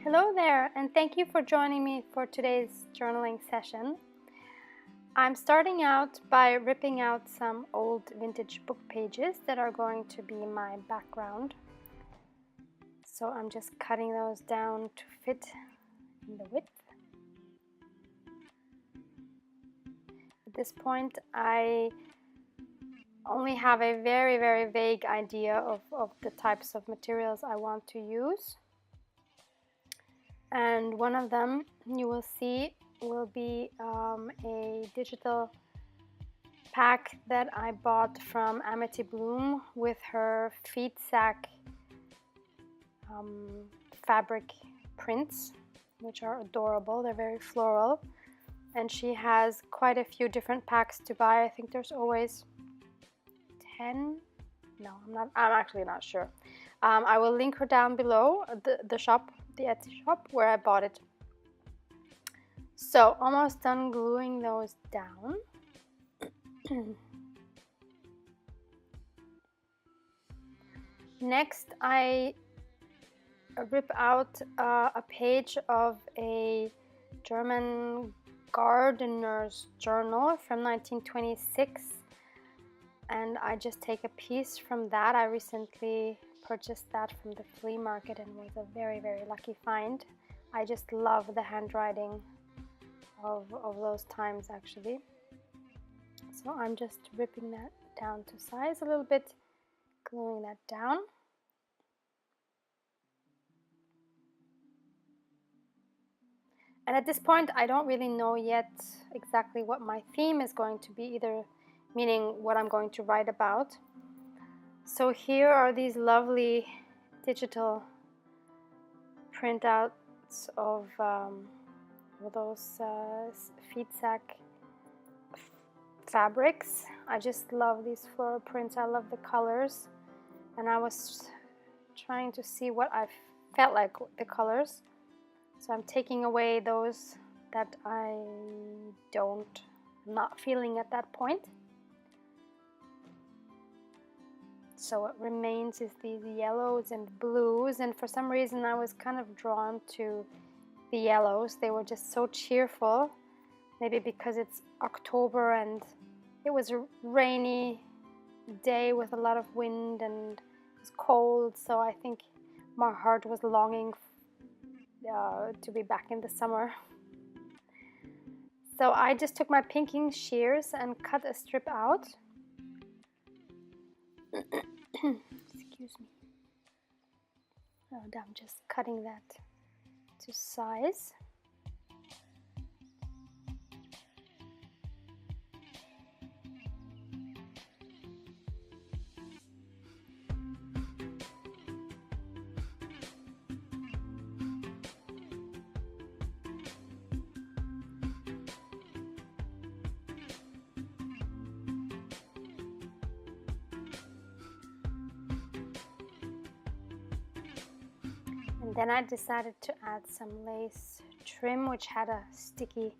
Hello there, and thank you for joining me for today's journaling session. I'm starting out by ripping out some old vintage book pages that are going to be my background. So I'm just cutting those down to fit in the width. At this point, I only have a very vague idea of the types of materials I want to use. And one of them you will see will be a digital pack that I bought from Amity Bloom with her feedsack fabric prints, which are adorable. They're very floral, and she has quite a few different packs to buy. I think there's always 10. No, I'm actually not sure. I will link her down below, the shop, the Etsy shop where I bought it. So almost done gluing those down. Next, I rip out a page of a German gardener's journal from 1926, and I just take a piece from that. I recently purchased that from the flea market and was a very lucky find. I just love the handwriting of those times, actually. So I'm just ripping that down to size a little bit, gluing that down. And at this point, I don't really know yet exactly what my theme is going to be, either meaning what I'm going to write about. So here are these lovely digital printouts of those feedsack fabrics. I just love these floral prints. I love the colors, and I was trying to see what I felt like the colors. So I'm taking away those that I'm not feeling at that point. So what remains is these yellows and blues, and for some reason I was kind of drawn to the yellows. They were just so cheerful, maybe because it's October and it was a rainy day with a lot of wind and it was cold, so I think my heart was longing to be back in the summer. So I just took my pinking shears and cut a strip out. Excuse me. And I'm just cutting that to size. And then I decided to add some lace trim, which had a sticky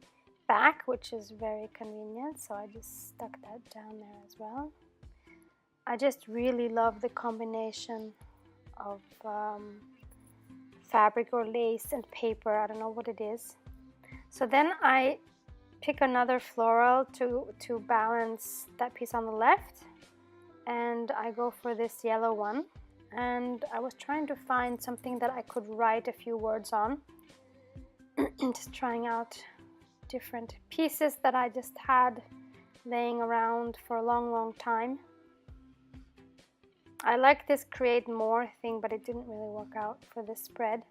back, which is very convenient, so I just stuck that down there as well. I just really love the combination of fabric or lace and paper. I don't know what it is. So then I pick another floral to balance that piece on the left, and I go for this yellow one. And I was trying to find something that I could write a few words on. Just trying out different pieces that I just had laying around for a long time. I like this create more thing, but it didn't really work out for this spread.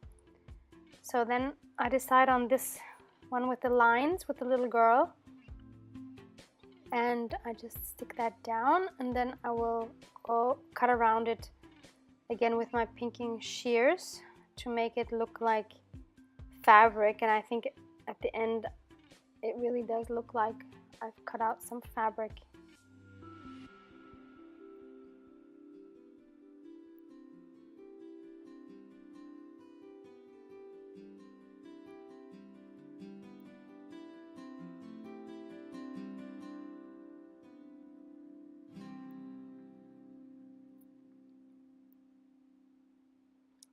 So then I decide on this one with the lines with the little girl, and I just stick that down, and then I will go cut around it again with my pinking shears to make it look like fabric. And I think at the end it really does look like I've cut out some fabric.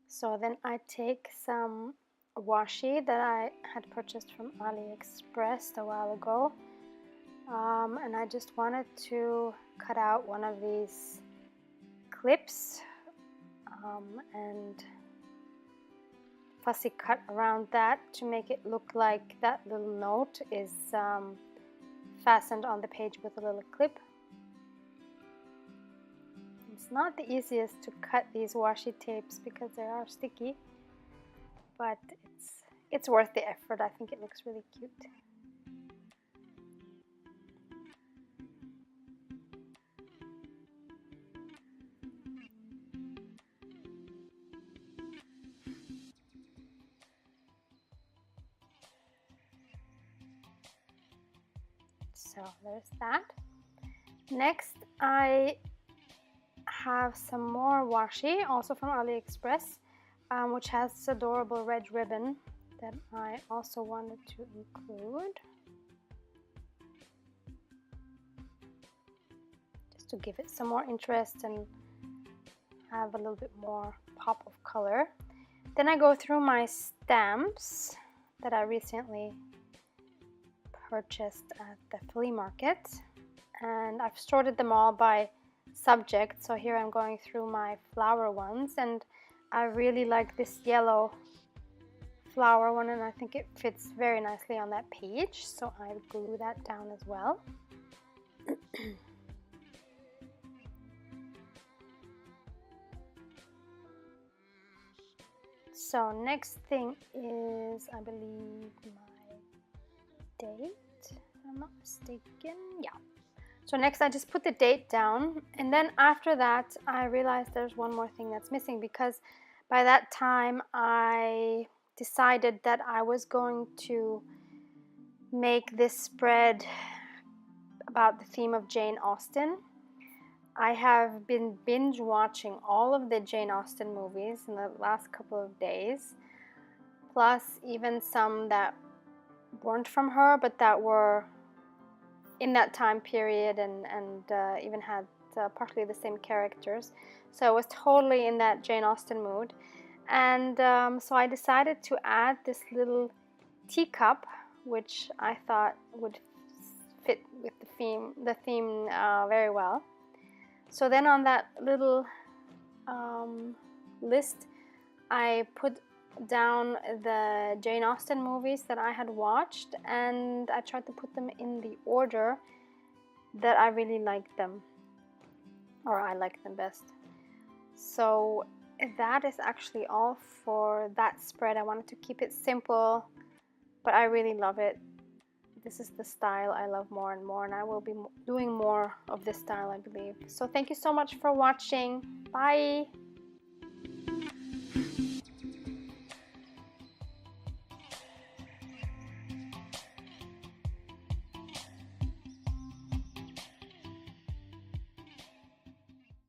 So then I take some washi that I had purchased from AliExpress a while ago, and I just wanted to cut out one of these clips and fussy cut around that to make it look like that little note is fastened on the page with a little clip. It's not the easiest to cut these washi tapes because they are sticky, but it's worth the effort. I think it looks really cute. So there's that. Next, I have some more washi, also from AliExpress, which has this adorable red ribbon that I also wanted to include, just to give it some more interest and have a little bit more pop of color. Then I go through my stamps that I recently purchased at the flea market, and I've sorted them all by subject. So here I'm going through my flower ones, and I really like this yellow flower one, and I think it fits very nicely on that page, so I glue that down as well. So next thing is, I believe, my date, if I'm not mistaken. Yeah. So next I just put the date down, and then after that I realized there's one more thing that's missing, because by that time I decided that I was going to make this spread about the theme of Jane Austen. I have been binge watching all of the Jane Austen movies in the last couple of days, plus even some that weren't from her but that were in that time period and even had partly the same characters. So I was totally in that Jane Austen mood, and so I decided to add this little teacup, which I thought would fit with the theme very well. So then on that little list, I put down the Jane Austen movies that I had watched, and I tried to put them in the order that I really liked them, or I liked them best. So that is actually all for that spread. I wanted to keep it simple, but I really love it. This is the style I love more and more, and I will be doing more of this style, I believe. So thank you so much for watching. Bye!